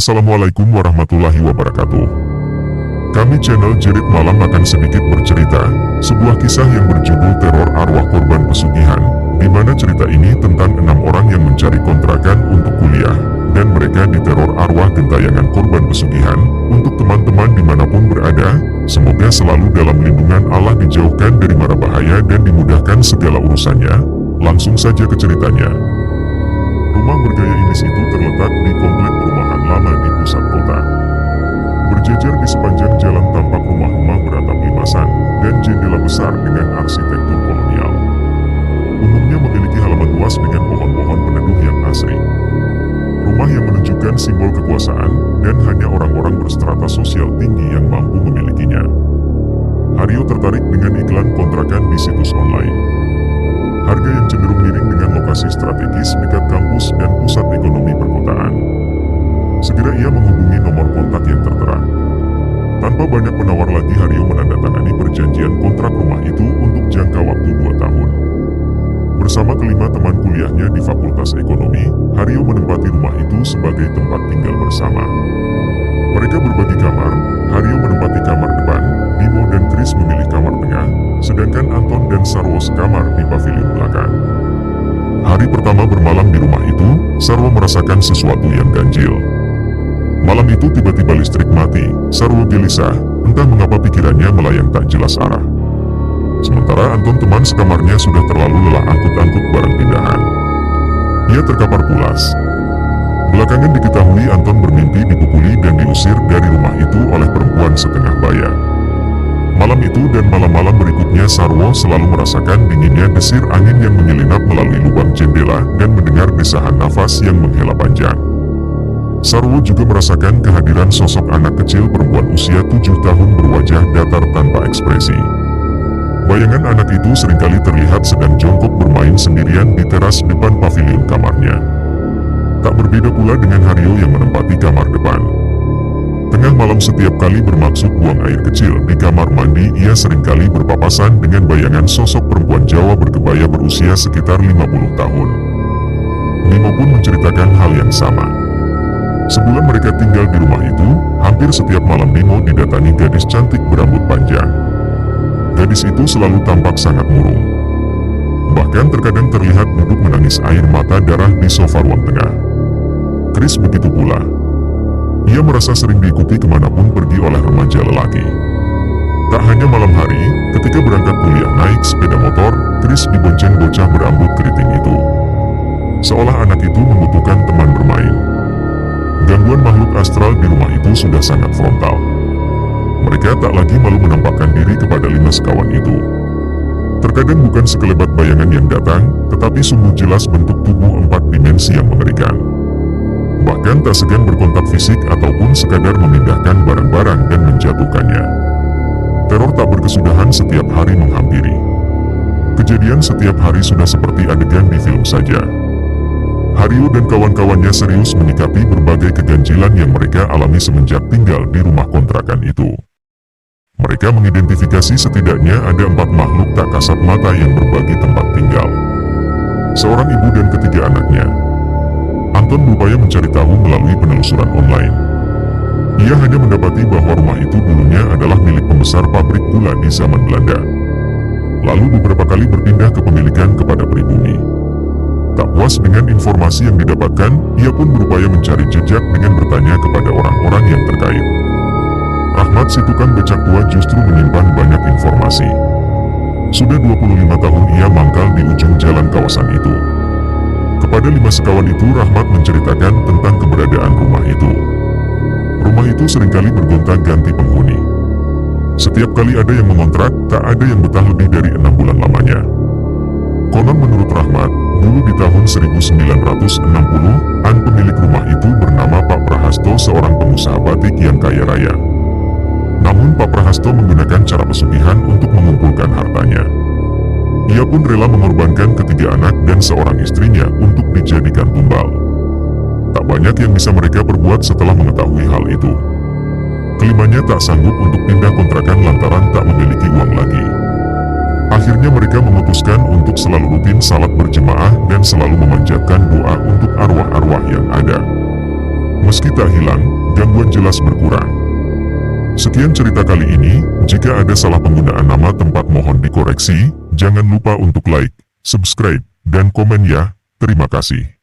Assalamualaikum warahmatullahi wabarakatuh. Kami channel Jerit Malam akan sedikit bercerita, sebuah kisah yang berjudul Teror Arwah Korban Pesugihan, di mana cerita ini tentang 6 orang yang mencari kontrakan untuk kuliah, dan mereka diteror arwah gentayangan korban pesugihan. Untuk teman-teman dimanapun berada, semoga selalu dalam lindungan Allah, dijauhkan dari mara bahaya dan dimudahkan segala urusannya. Langsung saja ke ceritanya. Rumah bergaya Inggris itu terletak di komplek perumahan lama di pusat kota. Berjejer di sepanjang jalan tampak rumah-rumah beratap limasan dan jendela besar dengan arsitektur kolonial. Umumnya memiliki halaman luas dengan pohon-pohon peneduh yang asri. Rumah yang menunjukkan simbol kekuasaan dan hanya orang-orang berstrata sosial tinggi yang mampu memilikinya. Haryo tertarik dengan iklan kontrakan di situs online. Harga yang cenderung miring dengan lokasi strategis dekat kampus dan pusat ekonomi perkotaan. Segera ia menghubungi nomor kontak yang tertera. Tanpa banyak penawar lagi, Haryo menandatangani perjanjian kontrak rumah itu untuk jangka waktu 2 tahun. Bersama kelima teman kuliahnya di Fakultas Ekonomi, Haryo menempati rumah itu sebagai tempat tinggal bersama. Mereka berbagi kamar. Haryo menempati kamar depan, Bimo dan Chris memilih kamar tengah, sedangkan Anton dan Sarwo sekamar di pavilion belakang. Hari pertama bermalam di rumah itu, Sarwo merasakan sesuatu yang ganjil. Malam itu tiba-tiba listrik mati. Sarwo gelisah, entah mengapa pikirannya melayang tak jelas arah. Sementara Anton, teman sekamarnya, sudah terlalu lelah angkut-angkut barang pindahan. Ia terkapar pulas. Belakangan diketahui Anton bermimpi dipukuli dan diusir dari rumah itu oleh perempuan setengah baya. Malam itu dan malam-malam berikutnya, Sarwo selalu merasakan dinginnya desir angin yang menyelinap melalui lubang jendela dan mendengar desahan nafas yang menghela panjang. Sarwo juga merasakan kehadiran sosok anak kecil perempuan usia 7 tahun berwajah datar tanpa ekspresi. Bayangan anak itu seringkali terlihat sedang jongkok bermain sendirian di teras depan pavilion kamarnya. Tak berbeda pula dengan Haryo yang menempati kamar depan. Tengah malam setiap kali bermaksud buang air kecil di kamar mandi, ia seringkali berpapasan dengan bayangan sosok perempuan Jawa berkebaya berusia sekitar 50 tahun. Bimo pun menceritakan hal yang sama. Sebulan mereka tinggal di rumah itu, hampir setiap malam Bimo didatangi gadis cantik berambut panjang. Gadis itu selalu tampak sangat murung. Bahkan terkadang terlihat duduk menangis air mata darah di sofa ruang tengah. Chris begitu pula. Ia merasa sering diikuti kemanapun pergi oleh remaja lelaki. Tak hanya malam hari, ketika berangkat kuliah naik sepeda motor, Chris dibonceng bocah berambut keriting itu. Seolah anak itu membutuhkan teman bermain. Gangguan makhluk astral di rumah itu sudah sangat frontal. Mereka tak lagi malu menampakkan diri kepada 5 sekawan itu. Terkadang bukan sekelebat bayangan yang datang, tetapi sungguh jelas bentuk tubuh 4 dimensi yang mengerikan. Bahkan tak segan berkontak fisik ataupun sekadar memindahkan barang-barang dan menjatuhkannya. Teror tak berkesudahan setiap hari menghampiri. Kejadian setiap hari sudah seperti adegan di film saja. Haryo dan kawan-kawannya serius menyikapi berbagai keganjilan yang mereka alami semenjak tinggal di rumah kontrakan itu. Mereka mengidentifikasi setidaknya ada 4 makhluk tak kasat mata yang berbagi tempat tinggal. Seorang ibu dan ketiga anaknya. Anton berupaya mencari tahu melalui penelusuran online. Ia hanya mendapati bahwa rumah itu dulunya adalah milik pembesar pabrik gula di zaman Belanda. Lalu beberapa kali berpindah kepemilikan kepada pribumi. Tak puas dengan informasi yang didapatkan, ia pun berupaya mencari jejak dengan bertanya kepada orang-orang yang terkait. Rahmat, si tukang becak tua, justru menyimpan banyak informasi. Sudah 25 tahun ia mangkal di ujung jalan kawasan itu. Kepada 5 sekawan itu, Rahmat menceritakan tentang keberadaan rumah itu. Rumah itu seringkali bergonta-ganti penghuni. Setiap kali ada yang mengontrak, tak ada yang betah lebih dari 6 bulan lamanya. Konon menurut Rahmat, dulu di tahun 1960-an pemilik rumah itu bernama Pak Prahasto, seorang pengusaha batik yang kaya raya. Namun Pak Prahasto menggunakan cara pesugihan untuk mengumpulkan hartanya. Ia pun rela mengorbankan ketiga anak dan seorang istrinya untuk dijadikan tumbal. Tak banyak yang bisa mereka perbuat setelah mengetahui hal itu. Kelimanya tak sanggup untuk pindah kontrakan lantaran tak memiliki uang lagi. Akhirnya mereka memutuskan untuk selalu rutin salat berjemaah dan selalu memanjatkan doa untuk arwah-arwah yang ada. Meski tak hilang, gangguan jelas berkurang. Sekian cerita kali ini, jika ada salah penggunaan nama tempat mohon dikoreksi, jangan lupa untuk like, subscribe, dan komen ya. Terima kasih.